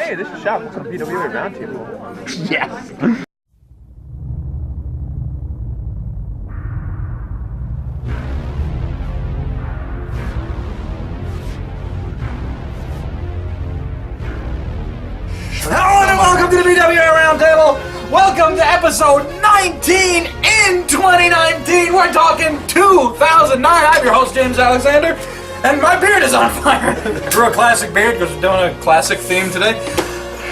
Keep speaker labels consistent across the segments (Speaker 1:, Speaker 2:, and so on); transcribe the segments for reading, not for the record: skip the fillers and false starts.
Speaker 1: Hey, this is Shop. What's on BWA Roundtable?
Speaker 2: Yes.
Speaker 3: Hello and welcome to the BWA Roundtable. Welcome to episode 19 in 2019. We're talking 2009. I'm your host, James Alexander, and my beard is on fire. Drew a classic beard because we're doing a classic theme today.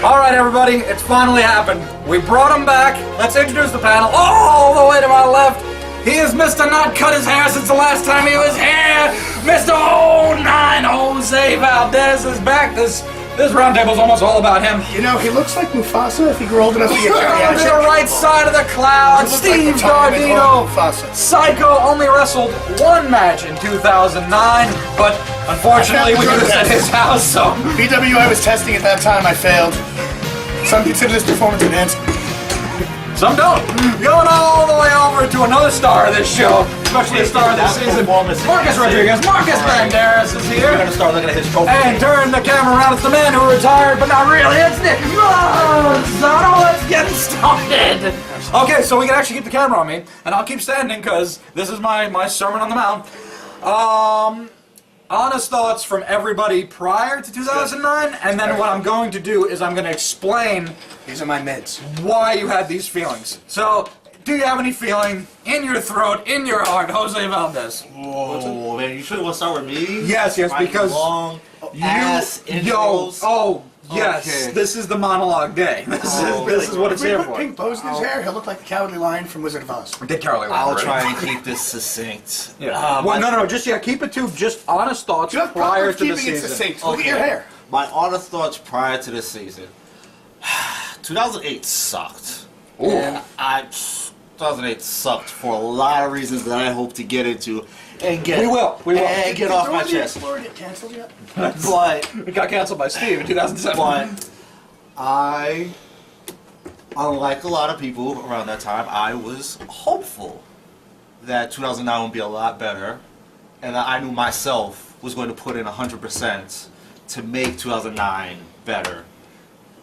Speaker 3: All right, everybody, it's finally happened. We brought him back. Let's introduce the panel. All the way to my left, he is Mr. Not Cut His Hair since the last time he was here. Mr. 09 Jose Valdez is back. This roundtable's almost all about him.
Speaker 4: You know, he looks like Mufasa if he grew old enough to get
Speaker 3: To
Speaker 4: geriatric.
Speaker 3: the right side of the cloud, Steve Gardino. Psycho only wrestled one match in 2009, but unfortunately we was at his house, so...
Speaker 4: BWA was testing at that time, I failed. Some consider this performance enhanced.
Speaker 3: Some don't. Going all the way over to another star of this show, especially a star of this season. Marcus Rodriguez, Marcus Banderas is here.
Speaker 2: We're gonna start looking at his trophy.
Speaker 3: And turn the camera around. It's the man who retired, but not really. It's Nick Lozano. Let's get started. Okay, so we can actually keep the camera on me, and I'll keep standing because this is my Sermon on the Mount. Honest thoughts from everybody prior to 2009, and then what I'm going to do is I'm going to explain.
Speaker 4: These are my meds.
Speaker 3: Why you had these feelings. So, do you have any feeling in your throat, in your heart, Jose Valdez?
Speaker 2: Whoa, man, you sure want to start with me?
Speaker 3: Yes, because
Speaker 2: long ass intros.
Speaker 3: Yes,
Speaker 2: Okay.
Speaker 3: this is the monologue day. This is what it's
Speaker 4: If we
Speaker 3: here
Speaker 4: put
Speaker 3: for.
Speaker 4: pink bows in his hair, he'll look like the Cowardly Lion from Wizard of Oz.
Speaker 3: Did Caroline?
Speaker 2: I'll try and keep this succinct.
Speaker 3: Yeah. Well, no, just keep it to just honest thoughts
Speaker 4: You have
Speaker 3: prior
Speaker 4: problems
Speaker 3: to the
Speaker 4: keeping it
Speaker 3: season.
Speaker 4: succinct. Look at your hair.
Speaker 2: My honest thoughts prior to this season. 2008 sucked.
Speaker 3: Ooh.
Speaker 2: And 2008 sucked for a lot of reasons that I hope to get into and get.
Speaker 3: We will.
Speaker 2: And get off my
Speaker 4: Did the
Speaker 2: chest.
Speaker 4: Explorer get canceled yet?
Speaker 2: But
Speaker 3: It got canceled by Steve in 2007.
Speaker 2: But I, unlike a lot of people around that time, I was hopeful that 2009 would be a lot better, and that I knew myself was going to put in 100% to make 2009 better.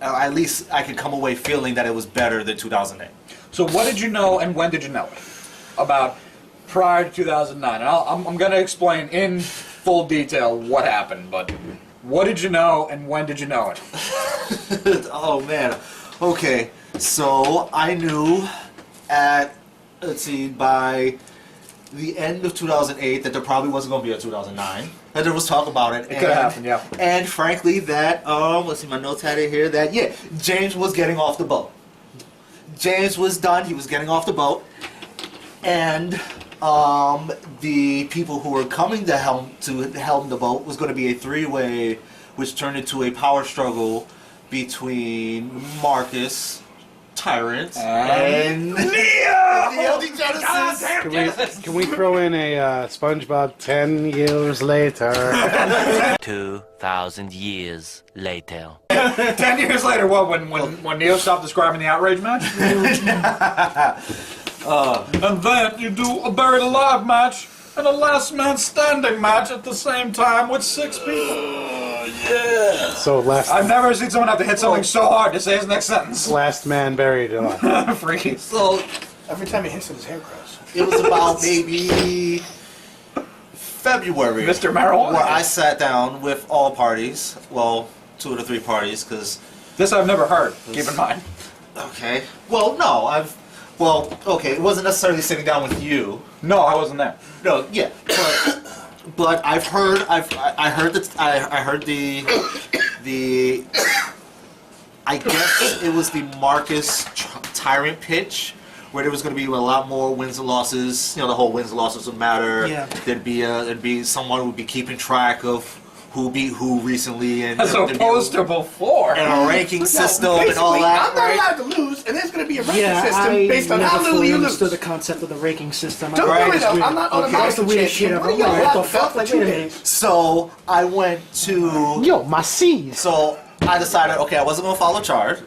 Speaker 2: At least I could come away feeling that it was better than 2008.
Speaker 3: So what did you know and when did you know it about prior to 2009? And I'm going to explain in full detail what happened, but what did you know and when did you know it?
Speaker 2: Oh man. Okay. So I knew by the end of 2008 that there probably wasn't going to be a 2009. That there was talk about it.
Speaker 3: It could have happened, yeah.
Speaker 2: And frankly, that let's see, my notes had it here. That James was getting off the boat. James was done. He was getting off the boat, and the people who were coming to helm the boat was going to be a three-way, which turned into a power struggle between Marcus, Tyrant, and
Speaker 3: Leo!
Speaker 2: the Genesis.
Speaker 5: Can we throw in a SpongeBob 10 years later?
Speaker 6: 2,000 years later.
Speaker 3: 10 years later, what, when Neo stopped describing the outrage match? And then you do a buried alive match and a last man standing match at the same time with 6 people. Yeah.
Speaker 5: So
Speaker 3: I've never seen someone have to hit something so hard to say his next sentence.
Speaker 5: last man buried alive.
Speaker 3: Freaky.
Speaker 2: So
Speaker 4: Every time he hits it, his hair grows.
Speaker 2: it was about maybe February,
Speaker 3: Mr. Marijuana.
Speaker 2: where I sat down with all parties. Well, 2 of the 3 parties, because.
Speaker 3: This I've never heard, keep in mind.
Speaker 2: Okay. Well, no, okay, it wasn't necessarily sitting down with you.
Speaker 3: No, I wasn't there.
Speaker 2: No, yeah, but I heard the I guess it was the Marcus Tyrant pitch, where there was going to be a lot more wins and losses. You know, the whole wins and losses would matter.
Speaker 4: Yeah.
Speaker 2: There'd be someone who would be keeping track of who beat who recently, and
Speaker 3: As opposed to before.
Speaker 2: and a ranking system and all that.
Speaker 4: I'm not
Speaker 2: Right?
Speaker 4: allowed to lose, and there's going to be a ranking
Speaker 7: Yeah,
Speaker 4: system
Speaker 7: I
Speaker 4: based on
Speaker 7: never
Speaker 4: how little
Speaker 7: fully
Speaker 4: you
Speaker 7: understood
Speaker 4: lose.
Speaker 7: the concept of the ranking system.
Speaker 4: Don't
Speaker 2: Right,
Speaker 4: worry
Speaker 7: It's
Speaker 4: though,
Speaker 7: weird.
Speaker 4: I'm not on a
Speaker 7: Okay, that's the
Speaker 4: boxing
Speaker 7: weirdest shit
Speaker 4: champion.
Speaker 7: ever.
Speaker 4: What do you
Speaker 7: What
Speaker 4: got
Speaker 7: the fuck? Like, wait a minute.
Speaker 2: So I went to.
Speaker 5: Yo, my C's.
Speaker 2: So I decided, okay, I wasn't gonna follow Charles.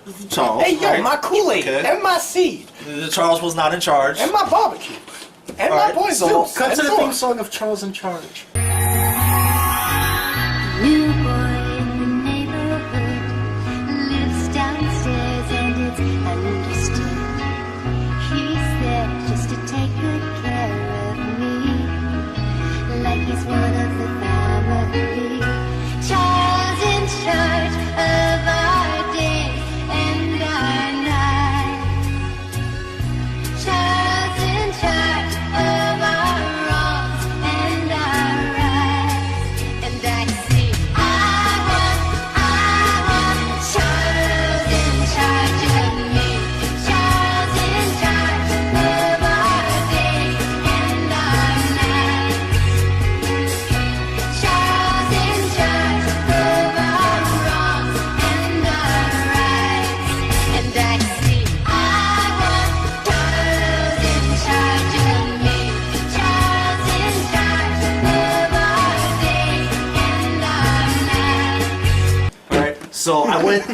Speaker 4: Hey, yo,
Speaker 2: right?
Speaker 4: my Kool-Aid,
Speaker 2: Okay.
Speaker 4: and my seed,
Speaker 2: Charles was not in charge.
Speaker 4: and my barbecue, and
Speaker 2: All
Speaker 4: my
Speaker 2: right,
Speaker 4: boys
Speaker 2: so
Speaker 4: Zeus,
Speaker 7: Cut
Speaker 4: and
Speaker 7: to the
Speaker 4: so
Speaker 7: theme
Speaker 4: on.
Speaker 7: song of Charles in Charge.
Speaker 8: New boy in the neighborhood,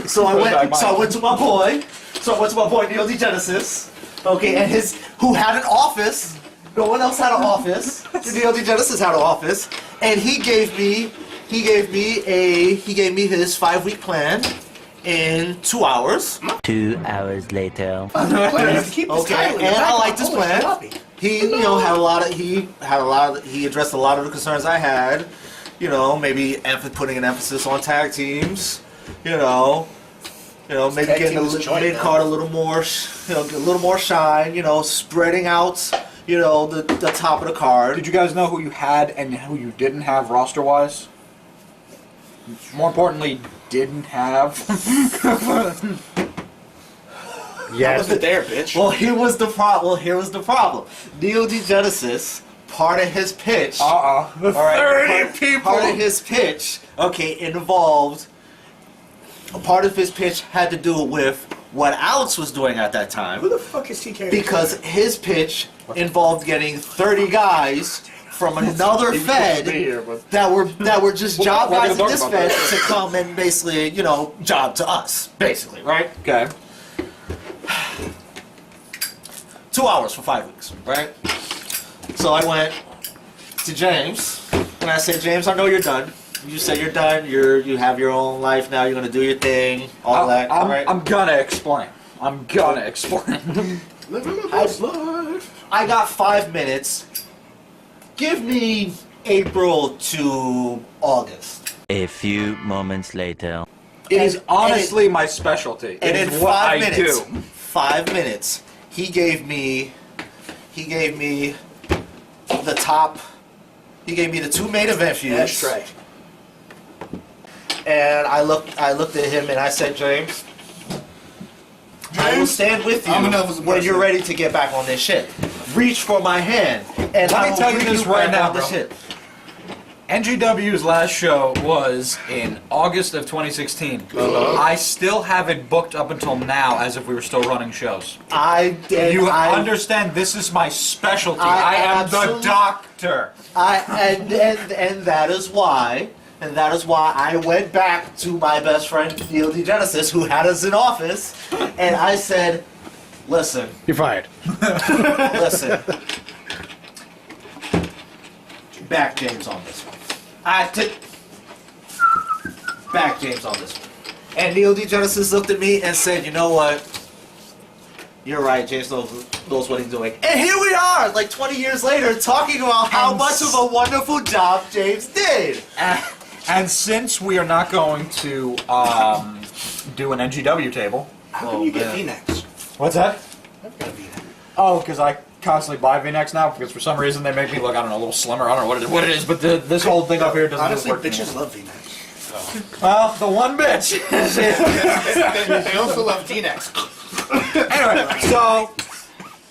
Speaker 2: So I went to my boy. So I went to my boy Neil DeGenesis. Okay, and who had an office. No one else had an office. Neil DeGenesis had an office, and he gave me his 5-week plan in 2 hours.
Speaker 6: 2 hours later.
Speaker 2: Okay, and I liked his plan. He, had a lot of he addressed a lot of the concerns I had. Maybe putting an emphasis on tag teams. Maybe getting the mid card a little more, a little more shine. Spreading out, the top of the card.
Speaker 3: Did you guys know who you had and who you didn't have roster-wise? More importantly, didn't have.
Speaker 4: Yes. There, bitch.
Speaker 2: Well, here was the problem. Neil DeGenesis, part of his pitch. All right.
Speaker 4: 30 people.
Speaker 2: Part of his pitch. Okay, involved. Part of his pitch had to do with what Alex was doing at that time.
Speaker 4: Who the fuck is TK?
Speaker 2: Because his pitch involved getting 30 guys from another Fed that were just job guys in this Fed to come and basically, job to us, basically, right?
Speaker 3: Okay.
Speaker 2: 2 hours for 5 weeks, right? So I went to James and I said, James, I know you're done. You said you're done. You have your own life now. You're gonna do your thing. All that. Right?
Speaker 3: I'm gonna explain.
Speaker 4: Living my best life.
Speaker 2: I got 5 minutes. Give me April to August.
Speaker 6: A few moments later.
Speaker 3: It is honestly my specialty.
Speaker 2: And
Speaker 3: It
Speaker 2: in
Speaker 3: is what
Speaker 2: 5
Speaker 3: I
Speaker 2: minutes,
Speaker 3: do.
Speaker 2: 5 minutes, he gave me the top. He gave me the 2 main event feuds.
Speaker 4: That's right.
Speaker 2: And I looked at him and I said, James, I will stand with you
Speaker 4: I'm an Elvis
Speaker 2: when you're
Speaker 4: impersonator.
Speaker 2: ready to get back on this shit. Reach for my hand, and
Speaker 3: Let
Speaker 2: I
Speaker 3: me
Speaker 2: will
Speaker 3: tell you
Speaker 2: bring
Speaker 3: this right
Speaker 2: back
Speaker 3: now,
Speaker 2: on this
Speaker 3: bro.
Speaker 2: shit.
Speaker 3: NGW's last show was in August of 2016. I still have it booked up until now as if we were still running shows. You understand this is my specialty. I am the
Speaker 2: absolutely-
Speaker 3: doctor.
Speaker 2: And that is why. And that is why I went back to my best friend Neil DeGenesis, who had us in office, and I said, "Listen,
Speaker 5: You're fired.
Speaker 2: listen, back James on this one. Back James on this one." And Neil DeGenesis looked at me and said, "You know what? You're right. James knows what he's doing." And here we are, like 20 years later, talking about how much of a wonderful job James did.
Speaker 3: And since we are not going to do an NGW table,
Speaker 4: How can you get V-necks?
Speaker 3: what's that?
Speaker 4: I've got a V-neck.
Speaker 3: Oh, because I constantly buy V-necks now because for some reason they make me look, I don't know, a little slimmer. I don't know what it is, but this whole thing up here doesn't
Speaker 4: Honestly,
Speaker 3: work.
Speaker 4: bitches love V-necks.
Speaker 3: Well, the one bitch.
Speaker 4: They also love D-necks.
Speaker 3: Anyway, so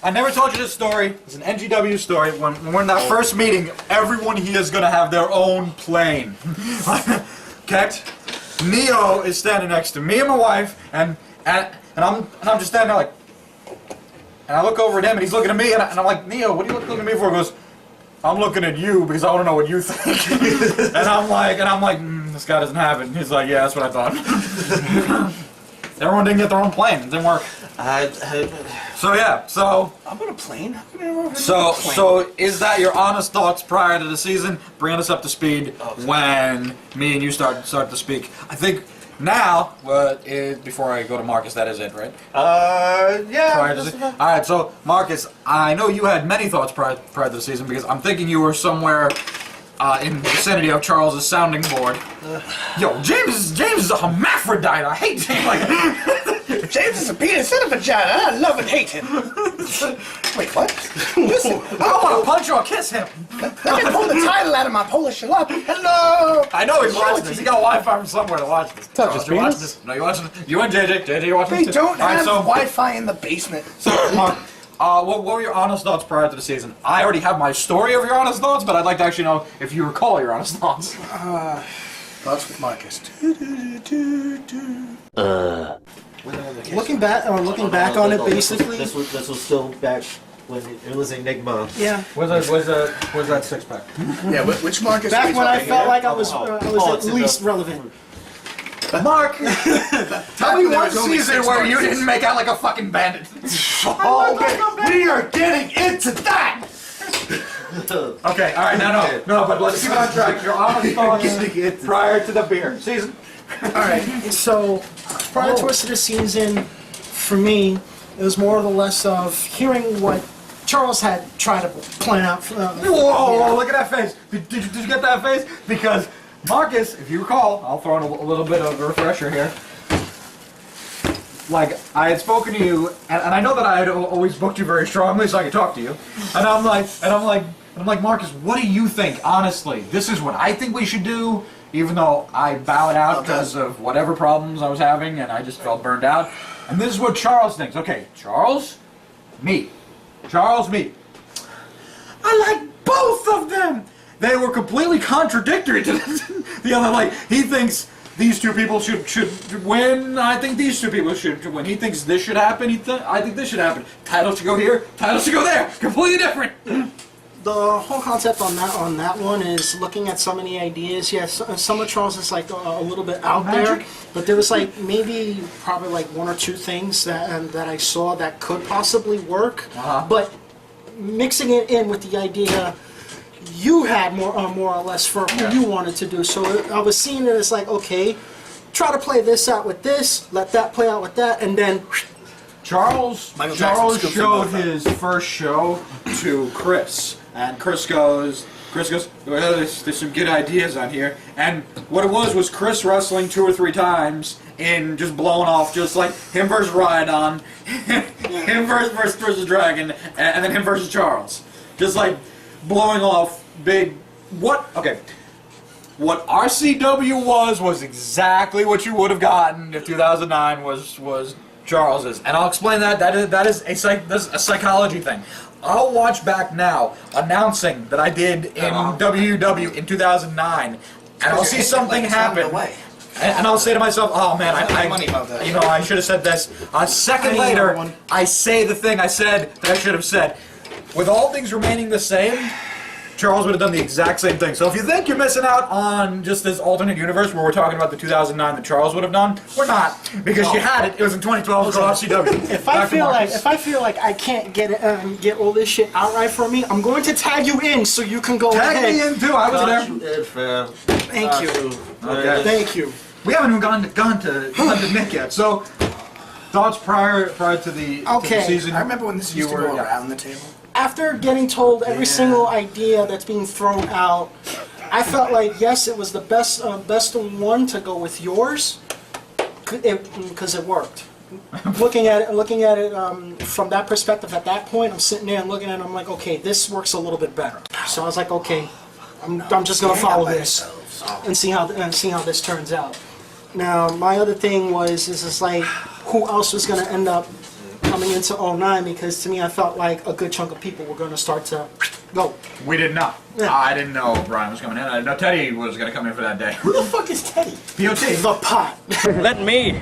Speaker 3: I never told you this story. It's an NGW story. When we're in that first meeting, everyone here is gonna have their own plane. Okay? Neo is standing next to me and my wife, and I'm just standing there like, and I look over at him and he's looking at me, and I'm like, Neo, what are you looking at me for? He goes, I'm looking at you because I want to know what you think. and I'm like, this guy doesn't have it. And he's like, yeah, that's what I thought. Everyone didn't get their own plane. It didn't work. So yeah, so
Speaker 4: I'm on a plane. How can I ever have a
Speaker 3: so
Speaker 4: plane?
Speaker 3: so is that your honest thoughts prior to the season? Bringing us up to speed when me and you start to speak. I think now, before I go to Marcus, that is it, right?
Speaker 2: Yeah.
Speaker 3: Prior to the, all right, so Marcus, I know you had many thoughts prior to the season because I'm thinking you were somewhere in the vicinity of Charles's sounding board. Yo, James is a hermaphrodite. I hate James. Like,
Speaker 4: James is a penis and a vagina. I love and hate him. Wait, what? Listen,
Speaker 3: I want to punch or kiss him.
Speaker 4: let me pull the title out of my Polish love. Hello.
Speaker 3: I know he's watching this. He got Wi-Fi from somewhere to watch this.
Speaker 5: not
Speaker 3: Charles,
Speaker 5: just
Speaker 3: you watching
Speaker 5: penis.
Speaker 3: this? No, you watching this? You and JJ, you watching
Speaker 4: They
Speaker 3: this? too?
Speaker 4: don't
Speaker 3: All right,
Speaker 4: have
Speaker 3: so,
Speaker 4: Wi-Fi in the basement.
Speaker 3: So, Mark, what were your honest thoughts prior to the season? I already have my story of your honest thoughts, but I'd like to actually know if you recall your honest thoughts.
Speaker 4: Thoughts with Marcus.
Speaker 7: Looking back on it, basically.
Speaker 2: This was still back when it was Enigma.
Speaker 7: Yeah.
Speaker 3: Where's that six pack?
Speaker 4: Yeah, which Marcus?
Speaker 7: Back when I felt like I was
Speaker 2: Oh,
Speaker 7: at
Speaker 2: it's
Speaker 7: least
Speaker 2: a-
Speaker 7: relevant.
Speaker 3: Mark, tell me one season where you didn't make out like a fucking bandit.
Speaker 2: We are getting into that.
Speaker 3: Okay, all right, no, but let's keep it on track. You're on the phone prior to the beer season.
Speaker 7: Alright, so prior to us to the season, for me, it was more or less of hearing what Charles had tried to plan out.
Speaker 3: Whoa, look at that face. Did you get that face? Because Marcus, if you recall, I'll throw in a little bit of a refresher here. Like, I had spoken to you, and I know that I had always booked you very strongly so I could talk to you. And I'm like, Marcus, what do you think, honestly? This is what I think we should do, even though I bowed out because of whatever problems I was having, and I just felt burned out. And this is what Charles thinks. Okay, Charles, me. Charles, me. I like both of them! They were completely contradictory to the other. Like, he thinks these two people should win. I think these two people should win. He thinks this should happen. I think this should happen. Title should go here. Title should go there. Completely different.
Speaker 7: The whole concept on that one is looking at so many ideas. Yes, some of Charles is like a little bit out there, but there was like maybe probably like one or two things that I saw that could possibly work. But mixing it in with the idea you had more or less for who you wanted to do. So I was seeing it as like, okay, try to play this out with this, let that play out with that, and then
Speaker 3: Charles showed his first show to Chris, and Chris goes, well, there's some good ideas on here. And what it was Chris wrestling 2 or 3 times and just blowing off, just like him versus Rhydon, him versus Dragon, and then him versus Charles. Just like blowing off big, what RCW was exactly what you would have gotten if 2009 was Charles's. And I'll explain that. That is a psychology thing. I'll watch back now announcing that I did in WW in 2009, and I'll see something happen, and I'll say to myself, "Oh man, I should have said this." A second later, I say the thing I said that I should have said. With all things remaining the same, Charles would have done the exact same thing. So if you think you're missing out on just this alternate universe where we're talking about the 2009 that Charles would have done, we're not, because you had it. It was in 2012 for RCW.
Speaker 7: If I feel like I can't get all this shit outright for me, I'm going to tag you in so you can go ahead.
Speaker 3: Tag me in too. I was there.
Speaker 7: Thank you.
Speaker 3: Okay.
Speaker 7: Thank you.
Speaker 3: We haven't even gone to Nick yet. So thoughts prior to the season.
Speaker 4: I remember when this used to go around the table.
Speaker 7: After getting told every single idea that's being thrown out, I felt like, yes, it was the best one to go with yours, because it worked. Looking at it from that perspective at that point, I'm sitting there and looking at it, I'm like, okay, this works a little bit better. So I was like, okay, I'm just gonna follow this and see how this turns out. Now, my other thing is like, who else was gonna end up coming into 09, because to me I felt like a good chunk of people were going to start to go.
Speaker 3: We did not.
Speaker 7: Yeah.
Speaker 3: I didn't know Brian was coming in. I didn't know Teddy was going to come in for that day.
Speaker 7: Who the fuck is Teddy?
Speaker 3: POT.
Speaker 7: The pot.
Speaker 8: Let me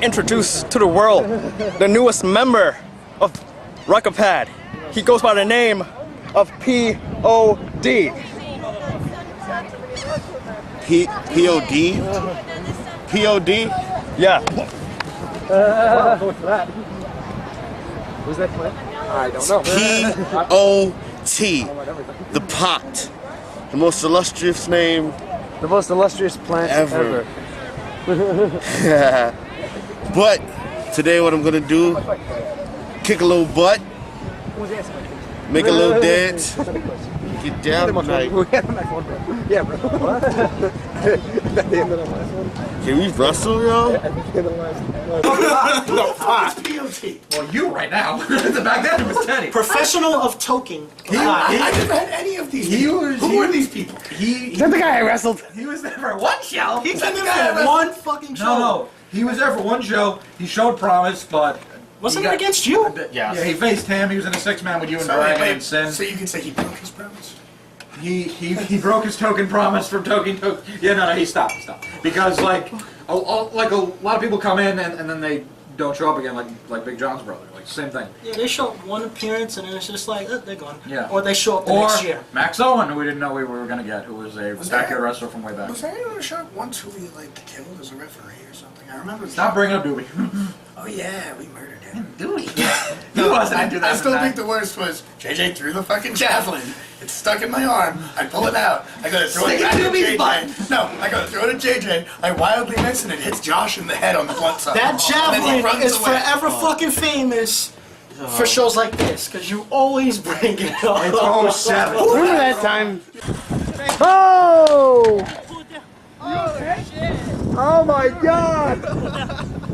Speaker 8: introduce to the world the newest member of Rockapad. He goes by the name of P.O.D.
Speaker 9: P.O.D.? P.O.D.?
Speaker 8: Yeah.
Speaker 5: Who's that playing? I don't know.
Speaker 9: P.O.T. The Pot. The most illustrious name.
Speaker 5: The most illustrious plant ever.
Speaker 9: But today what I'm gonna do, kick a little butt, make a little dance, get down tonight.
Speaker 5: Yeah, bro. What? At the end of the last one?
Speaker 9: Can we wrestle, yo?
Speaker 7: The pot. POT.
Speaker 3: Well, you right now. Back then it was Teddy.
Speaker 7: Professional of toking.
Speaker 4: I never had any of these. Who were these people?
Speaker 5: Is that the guy I wrestled?
Speaker 3: He was there for one show.
Speaker 7: He came in for one fucking show.
Speaker 3: No. He was there for one show. He showed promise, but...
Speaker 7: Wasn't it against you?
Speaker 3: Yeah, he faced him. He was in a 6-man with you and Dragon and Sin.
Speaker 4: So you can say he broke his promise?
Speaker 3: He broke his token promise from token. Yeah, no, he stopped. Because like a lot of people come in and then they don't show up again like Big John's brother. Like same thing.
Speaker 7: Yeah, they show up one appearance and then it's just like, they're gone.
Speaker 3: Yeah.
Speaker 7: Or they show up the
Speaker 3: Or
Speaker 7: next year.
Speaker 3: Max Owen, who we didn't know we were gonna get, who was a backyard wrestler from way back.
Speaker 4: Was there anyone who showed up once who we like killed as a referee or something? I remember.
Speaker 3: Stop bringing up Doobie.
Speaker 4: Oh yeah, we murdered him.
Speaker 3: Doobie. He wasn't.
Speaker 4: I still think the worst was JJ threw the fucking javelin. It's stuck in my arm. I pull it out. I go to throw it back at JJ. No, I go to throw it at JJ. I wildly miss and it hits Josh in the head on the blunt side.
Speaker 7: That
Speaker 4: And then he
Speaker 7: javelin
Speaker 4: runs
Speaker 7: is
Speaker 4: away.
Speaker 7: forever fucking famous for shows like this, because you always bring it up.
Speaker 3: Oh, 07.
Speaker 5: Remember that time? Oh! Oh my God!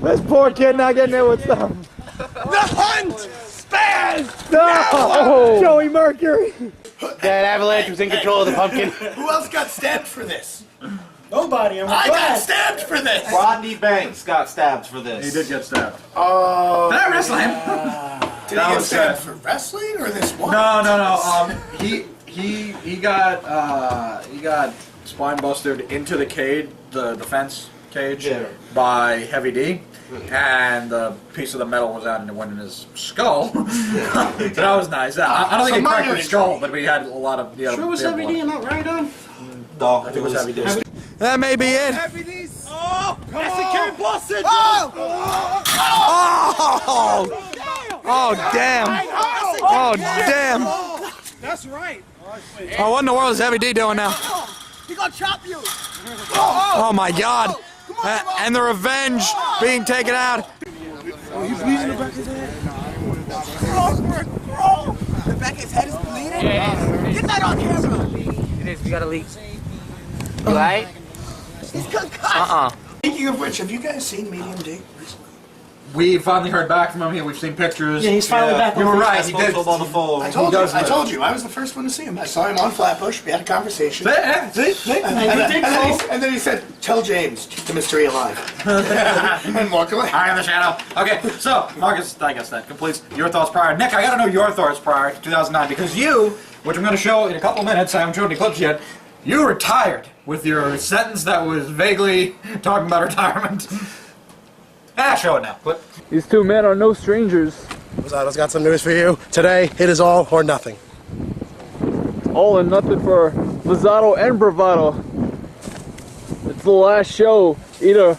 Speaker 5: This poor kid not getting hit with something.
Speaker 4: The hunt stands.
Speaker 5: No! Joey Mercury. That Avalanche was in control of the pumpkin.
Speaker 4: Who else got stabbed for this?
Speaker 7: Nobody.
Speaker 4: I got stabbed for this.
Speaker 2: Rodney Banks got stabbed for this.
Speaker 3: He did get stabbed.
Speaker 4: Oh.
Speaker 3: Did I wrestle him?
Speaker 4: Did
Speaker 3: That
Speaker 4: he get
Speaker 3: was
Speaker 4: stabbed for wrestling or this one?
Speaker 3: No. He got spine busted into the cage, the fence cage, by Heavy D, and the piece of the metal was out and it went in his skull. So that was nice. I don't think he cracked his skull, but we had a lot of.
Speaker 7: Sure was Heavy D and not right on?
Speaker 2: No,
Speaker 3: I think it was Heavy D.
Speaker 8: That may be it.
Speaker 4: Oh, come on.
Speaker 8: Busted.
Speaker 4: Oh!
Speaker 8: Oh, damn. Oh, damn.
Speaker 4: That's right.
Speaker 8: Oh, what in the world is Heavy D doing now?
Speaker 4: He gonna chop you.
Speaker 8: Oh, my God. And the revenge being taken out.
Speaker 4: Oh, he's bleeding the back of his head. The back of his head is bleeding? Get that on camera.
Speaker 10: It is, we got a leak. Right?
Speaker 4: He's concussed. Speaking of which, have you guys seen Medium D recently?
Speaker 3: We finally heard back from him here. We've seen pictures.
Speaker 7: Yeah, he's finally back.
Speaker 3: We were right. He did.
Speaker 2: on the phone.
Speaker 4: I told you. I was the first one to see him. I saw him on Flatbush. We had a conversation.
Speaker 3: See?
Speaker 4: And then he said, "Tell James, keep the mystery alive," and walk away.
Speaker 3: Eye in the shadow. Okay, so Marcus, I guess that completes your thoughts prior. Nick, I gotta know your thoughts prior to 2009 because you, which I'm gonna show in a couple minutes, I haven't shown any clips yet. You retired with your sentence that was vaguely talking about retirement. Show it now. Clip.
Speaker 8: These two men are no strangers.
Speaker 5: Rosato's got some news for you. Today, it is all or nothing.
Speaker 8: All and nothing for Lozado and Bravado. It's the last show. Either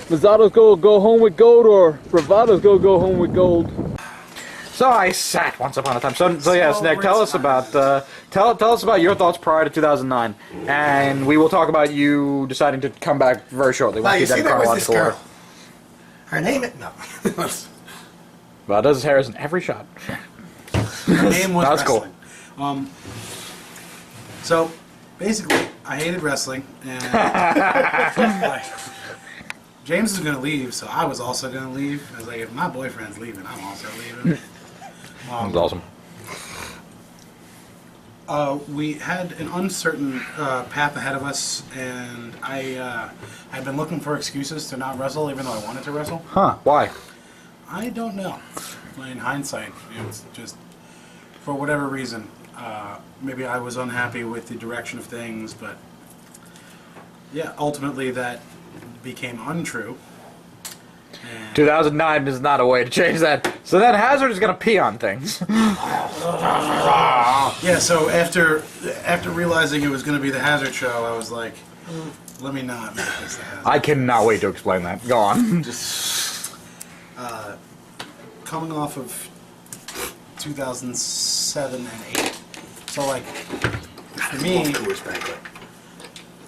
Speaker 8: Lozado's go home with gold or Bravado's go home with gold.
Speaker 3: So I sat once upon a time. So yes, Nick, tell us about tell us about your thoughts prior to 2009, and we will talk about you deciding to come back very shortly.
Speaker 4: Now, you see, there was this girl.
Speaker 3: order.
Speaker 4: Her name is... No.
Speaker 3: Well, does his hair is in every shot.
Speaker 11: Her name was
Speaker 3: That's
Speaker 11: wrestling. Cool. So, basically, I hated wrestling, and James was going to leave, so I was also going to leave. I was like, if my boyfriend's leaving, I'm also leaving.
Speaker 3: That was awesome.
Speaker 11: We had an uncertain path ahead of us, and I've been looking for excuses to not wrestle, even though I wanted to wrestle.
Speaker 3: Huh? Why?
Speaker 11: I don't know. In hindsight, it's just for whatever reason. Maybe I was unhappy with the direction of things, but yeah, ultimately that became untrue. And
Speaker 3: 2009 is not a way to change that. So then Hazard is gonna pee on things.
Speaker 11: yeah, so after realizing it was going to be the Hazard show, I was like, let me not make this the Hazard.
Speaker 3: I cannot wait to explain that. Go on.
Speaker 11: Coming off of 2007 and 8, so like for me,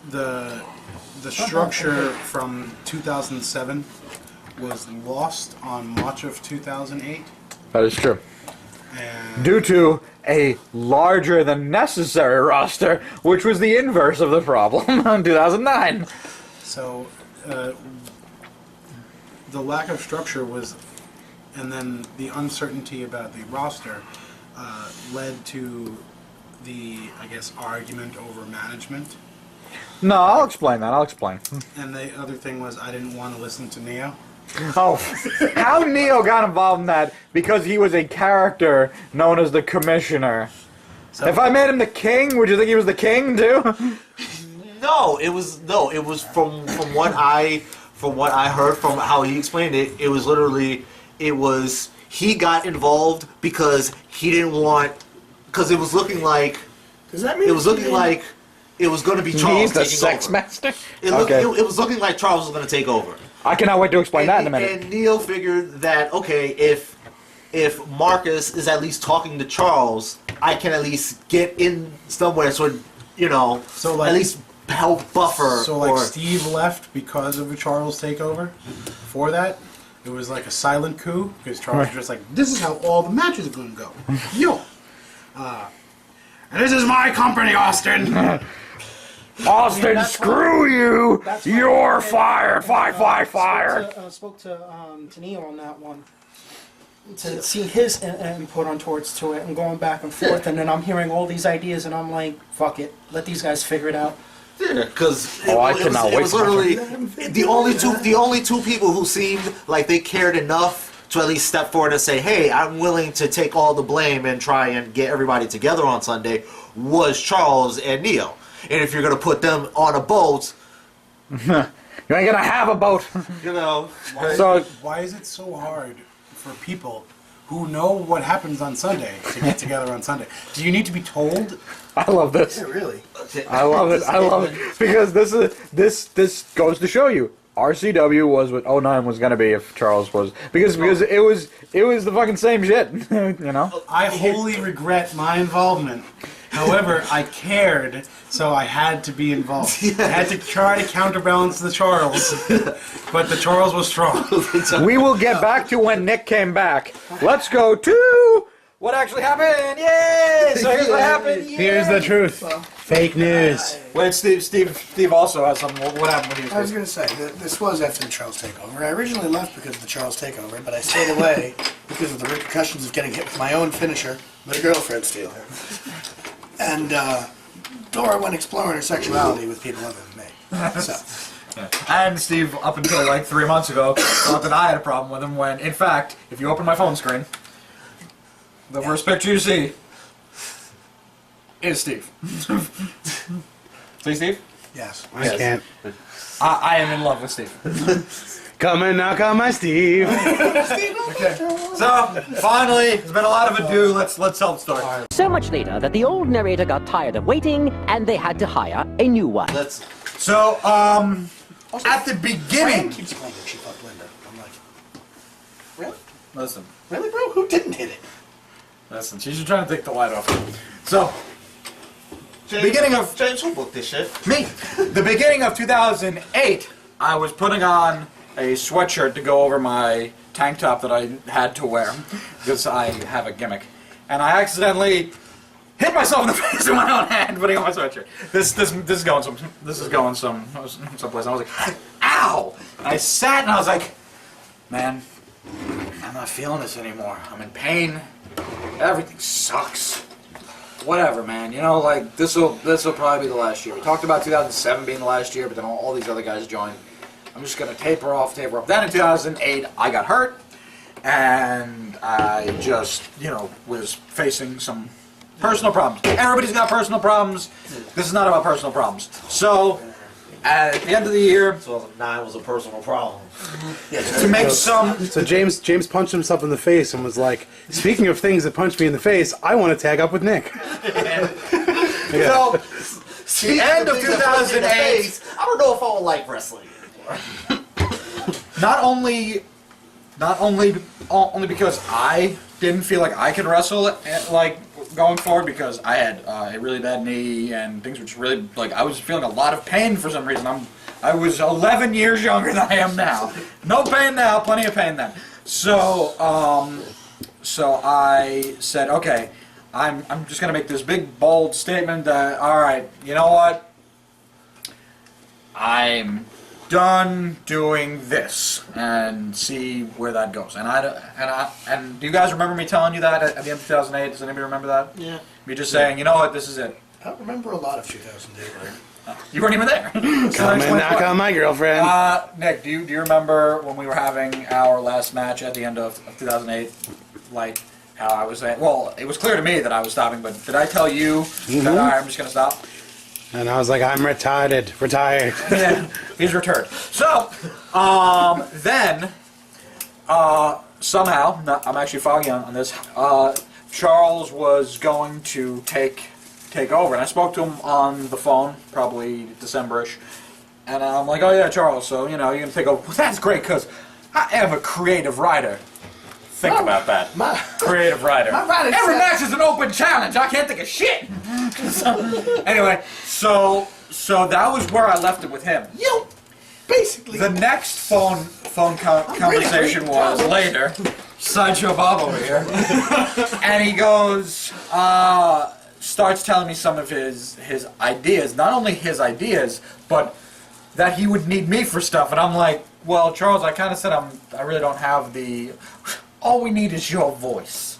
Speaker 11: the structure from 2007 was lost on much of 2008.
Speaker 3: That is true.
Speaker 11: And
Speaker 3: Due to a larger than necessary roster, which was the inverse of the problem in 2009.
Speaker 11: so the lack of structure was, and then the uncertainty about the roster led to the, I guess, argument over management.
Speaker 3: No, I'll explain that. I'll explain.
Speaker 11: And the other thing was I didn't want to listen to Neo.
Speaker 3: Oh, how Neo got involved in that? Because he was a character known as the Commissioner.
Speaker 11: So,
Speaker 3: If I made him the king, would you think he was the king too?
Speaker 2: No, it was from what I from what I heard from how he explained it, it was literally, he got involved because he didn't want, because it was looking like,
Speaker 4: Does that mean
Speaker 2: it was looking like it was going to be Charles
Speaker 5: He's the
Speaker 2: taking
Speaker 5: sex
Speaker 2: over.
Speaker 5: master?
Speaker 2: It was looking like Charles was going to take over.
Speaker 5: I cannot wait to explain that in a minute.
Speaker 2: And Neil figured that, okay, if Marcus is at least talking to Charles, I can at least get in somewhere, so
Speaker 11: So, like,
Speaker 2: at least help buffer.
Speaker 11: So, like, Steve left because of the Charles takeover. Before that, it was like a silent coup because Charles was just like, "This is how all the matches are going to go." Yo, and this is my company, Austin.
Speaker 5: Austin, screw you!
Speaker 7: That's why
Speaker 5: You're
Speaker 7: I-
Speaker 5: fired! Fired!
Speaker 7: Spoke to Neil on that one to see his input on towards to it and going back and forth, and then I'm hearing all these ideas and I'm like, fuck it, let these guys figure it out.
Speaker 2: Yeah, because
Speaker 5: I cannot
Speaker 2: it
Speaker 5: wait
Speaker 2: was
Speaker 5: to watch
Speaker 2: literally the only two people who seemed like they cared enough to at least step forward and say, "Hey, I'm willing to take all the blame and try and get everybody together on Sunday," was Charles and Neil. And if you're gonna put them on a boat,
Speaker 5: You ain't gonna have a boat.
Speaker 11: So why is it so hard for people who know what happens on Sunday to get together on Sunday? Do you need to be told?
Speaker 5: I love this.
Speaker 4: Yeah, really?
Speaker 5: I love it. I love it because this goes to show you RCW was what 09 was gonna be if Charles was because it was the fucking same shit.
Speaker 11: I wholly regret my involvement. However, I cared, so I had to be involved. I had to try to counterbalance the Charles, but the Charles was strong.
Speaker 5: We will get back to when Nick came back. Let's go to what actually happened. Yay! So here's what happened. Yay!
Speaker 11: Here's the truth. Fake news.
Speaker 3: Wait, Steve also has some. What happened when he
Speaker 4: I
Speaker 3: was
Speaker 4: was going to say, this was after the Charles takeover. I originally left because of the Charles takeover, but I stayed away because of the repercussions of getting hit with my own finisher, but a girlfriend stealer. And Dora went exploring her sexuality with people other than me. So.
Speaker 3: Yeah. And Steve, up until like 3 months ago, thought that I had a problem with him when, in fact, if you open my phone screen, the first picture you see is Steve. See Steve?
Speaker 4: Yes.
Speaker 11: I can't.
Speaker 3: I am in love with Steve.
Speaker 11: Come and knock on my Steve.
Speaker 3: Okay. So, finally, there's been a lot of ado. Let's tell the story.
Speaker 12: So much later that the old narrator got tired of waiting and they had to hire a new one.
Speaker 3: So, at the beginning...
Speaker 4: Fran keeps claiming she fucked Linda. I'm like, really?
Speaker 3: Listen.
Speaker 4: Really, bro? Who didn't hit it?
Speaker 3: Listen, she's trying to take the light off. So,
Speaker 2: James, who booked this shit?
Speaker 3: Me. The beginning of 2008, I was putting on a sweatshirt to go over my tank top that I had to wear because I have a gimmick, and I accidentally hit myself in the face with my own hand putting on my sweatshirt. This is going someplace. I was like, ow! And I sat and I was like, man, I'm not feeling this anymore. I'm in pain. Everything sucks. Whatever, man. Like this will probably be the last year. We talked about 2007 being the last year, but then all these other guys joined. I'm just gonna taper off. Then in 2008, I got hurt, and I just, was facing some personal problems. Everybody's got personal problems. This is not about personal problems. So, at the end of the year,
Speaker 2: 2009 was a personal problem.
Speaker 3: to make some.
Speaker 11: So James punched himself in the face and was like, "Speaking of things that punched me in the face, I want to tag up with Nick."
Speaker 3: So, the end of 2008.
Speaker 2: I don't know if I would like wrestling.
Speaker 3: Not only because I didn't feel like I could wrestle like going forward because I had a really bad knee and things were just really I was feeling a lot of pain for some reason. I was 11 years younger than I am now. No pain now, plenty of pain then. So I said, okay, I'm just gonna make this big bold statement that all right, you know what? I'm done doing this and see where that goes. And do you guys remember me telling you that at the end of 2008? Does anybody remember that?
Speaker 4: Yeah.
Speaker 3: Me just saying, you know what, this is it.
Speaker 4: I don't remember a lot of 2008.
Speaker 3: You weren't even there.
Speaker 11: Come and knock on my girlfriend.
Speaker 3: Nick, do you remember when we were having our last match at the end of 2008? Like how I was saying, well, it was clear to me that I was stopping, but did I tell you that I'm just going to stop?
Speaker 11: And I was like, I'm retarded. Retired.
Speaker 3: Yeah, he's returned. So, Then, somehow, I'm actually foggy on this, Charles was going to take over. And I spoke to him on the phone, probably December-ish. And I'm like, oh yeah, Charles, so, you know, you're going to take over. Well, that's great, because I am a creative writer. Think about that. Creative writer. Every match is an open challenge. I can't think of shit. Anyway, so that was where I left it with him.
Speaker 4: You basically.
Speaker 3: The next phone conversation was later. Sideshow Bob over here. And he goes, starts telling me some of his ideas. Not only his ideas, but that he would need me for stuff. And I'm like, well, Charles, I kind of said I really don't have the... All we need is your voice,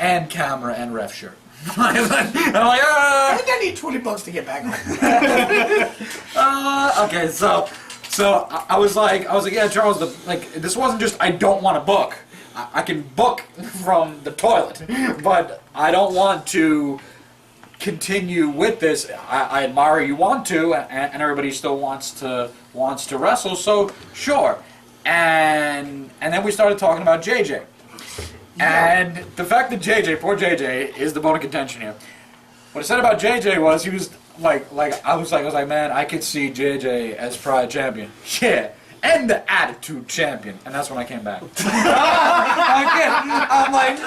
Speaker 3: and camera, and ref shirt. And I'm like,
Speaker 4: I think I need $20 to get back.
Speaker 3: Okay, so I was like, yeah, Charles, this wasn't just I don't want to book. I can book from the toilet, but I don't want to continue with this. I admire you want to, and everybody still wants to wrestle. So sure. And then we started talking about JJ. And the fact that poor JJ, is the bone of contention here. What I said about JJ was he was I was like, man, I could see JJ as Pride champion. Yeah. And the Attitude champion. And that's when I came back. I'm like,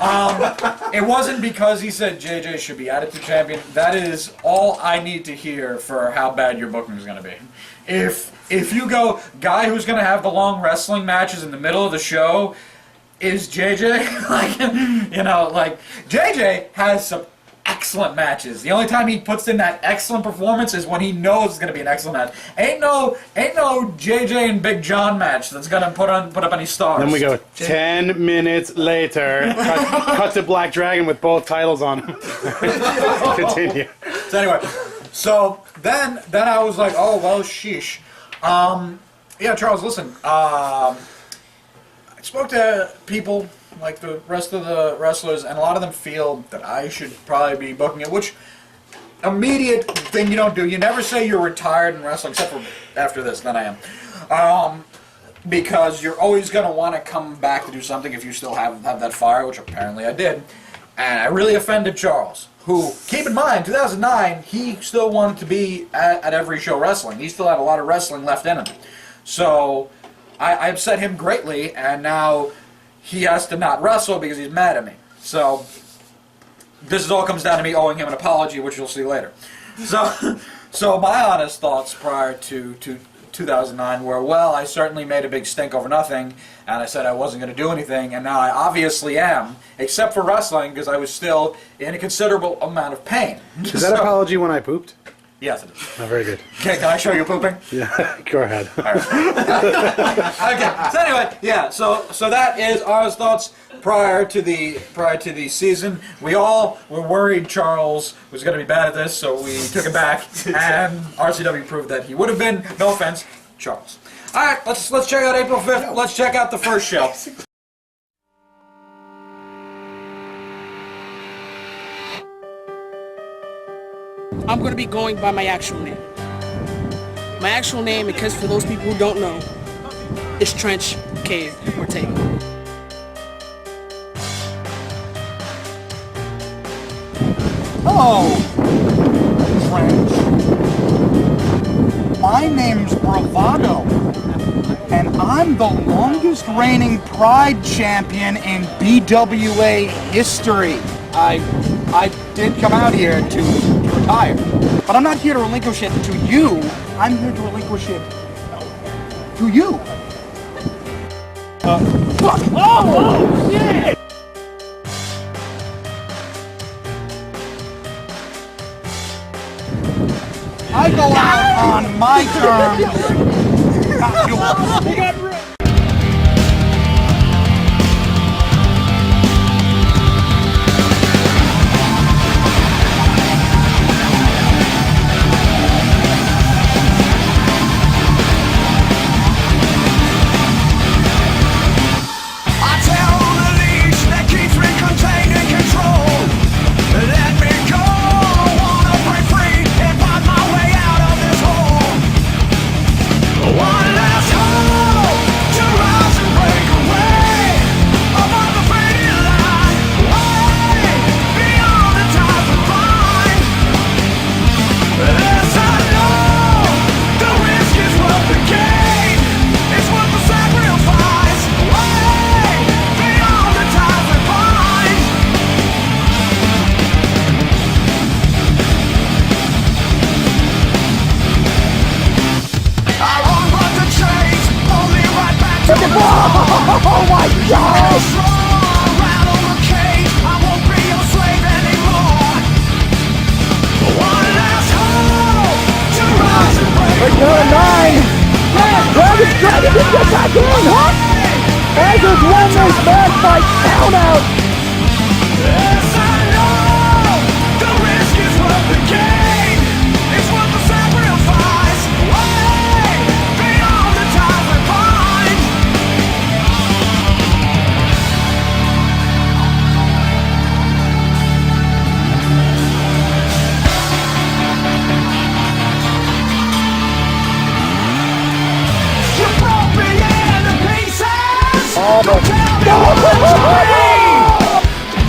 Speaker 3: no. It wasn't because he said JJ should be Attitude champion. That is all I need to hear for how bad your booking is going to be. If you go, guy who's going to have the long wrestling matches in the middle of the show is JJ, JJ has some excellent matches. The only time he puts in that excellent performance is when he knows it's going to be an excellent match. Ain't no JJ and Big John match that's going to put up any stars.
Speaker 5: Then we go 10 minutes later, cut to Black Dragon with both titles on him. Continue.
Speaker 3: So anyway, then I was like, oh, well, sheesh. Yeah, Charles, listen, I spoke to people like the rest of the wrestlers, and a lot of them feel that I should probably be booking it, which immediate thing you don't do. You never say you're retired in wrestling, except for after this, then I am. Because you're always going to want to come back to do something if you still have that fire, which apparently I did. And I really offended Charles, who, keep in mind, 2009, he still wanted to be at every show wrestling. He still had a lot of wrestling left in him. So I upset him greatly, and now he has to not wrestle because he's mad at me. So this all comes down to me owing him an apology, which you'll see later. So my honest thoughts prior to 2009 were, well, I certainly made a big stink over nothing, and I said I wasn't going to do anything, and now I obviously am, except for wrestling, because I was still in a considerable amount of pain.
Speaker 5: Is that apology when I pooped?
Speaker 3: Yes, it is.
Speaker 5: Oh, very good.
Speaker 3: Okay, can I show you pooping?
Speaker 5: Yeah, go ahead.
Speaker 3: All right. Okay. So anyway, yeah. So that is our thoughts prior to the season. We all were worried Charles was going to be bad at this, so we took it back, and RCW proved that he would have been. No offense, Charles. All right, let's check out April 5th. Let's check out the first show.
Speaker 13: I'm going to be going by my actual name. My actual name, because for those people who don't know, is Trench Cave Ortega.
Speaker 14: Hello, Trench. My name's Bravado, and I'm the longest reigning Pride champion in BWA history. I did come out here to retire, but I'm not here to relinquish it to you. I'm here to relinquish it to you. Fuck! Oh, shit! I go out on my terms, not yours. Oh my gosh! Right now, 9. Dragon's trying to get back in, huh? Hazard's won this match by count out. Yes, I know. The risk is worth the gain. It's worth the sacrifice. Way beyond the time we find. You broke me into pieces.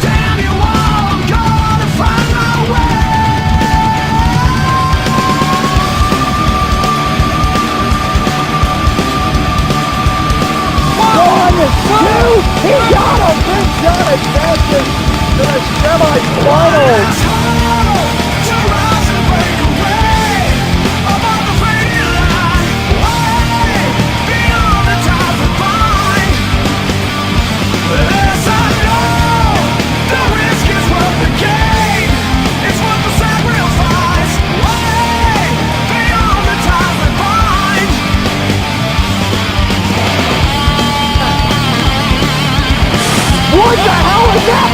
Speaker 14: Damn you all, I'm gonna find my way. One, two, he got him! Big shot advances to the semi-finals. What the hell is that?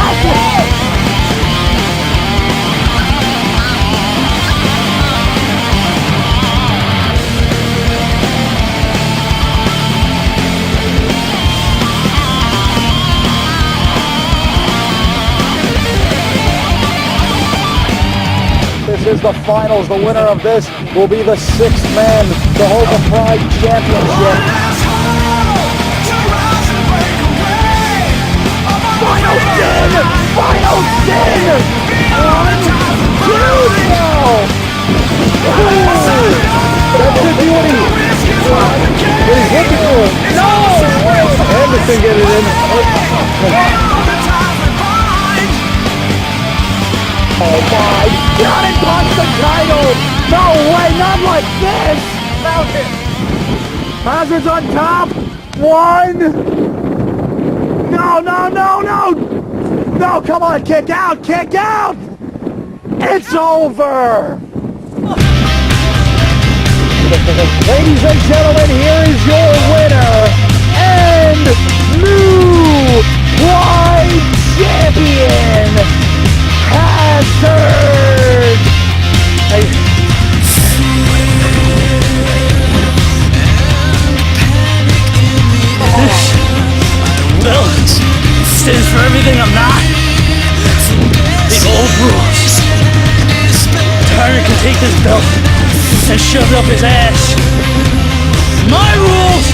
Speaker 14: This is the finals. The winner of this will be the 6th man to hold the Pride Championship. Final sin! Final sin! 1, 2 now! That should be what he's looking for. No! Anderson get it in. Oh my God, it punch the title! No way, not like this! Mountain! Hazard's on top! 1! No, no, no, no! No, come on, kick out, kick out! It's over! Ladies and gentlemen, here is your winner and new Pride Champion, Hazard!
Speaker 15: Belt stands for everything I'm not. The old rules. Tyrant can take this belt and shove it up his ass. My rules,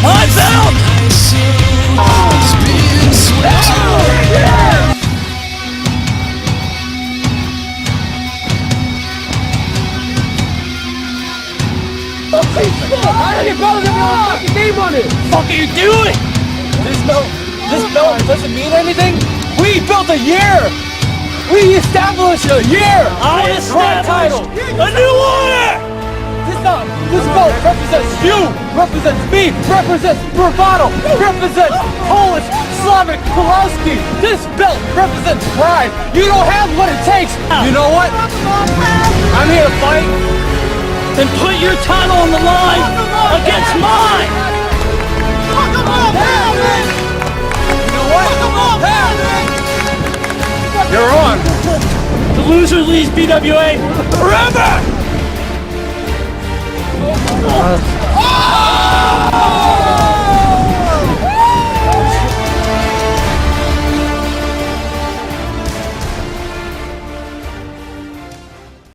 Speaker 15: my belt.
Speaker 14: How did your belt have no fucking name on it?
Speaker 15: Fuck are you doing?
Speaker 14: This belt doesn't mean anything? We built a year! We established a year!
Speaker 15: I established a new order!
Speaker 14: This belt represents you! Represents me! Represents bravado! Represents Polish, Slavic, Pulaski! This belt represents pride! You don't have what it takes! You know what? I'm here to fight!
Speaker 15: Then put your title on the line against mine!
Speaker 14: You know what? You're on!
Speaker 15: The loser leaves BWA forever!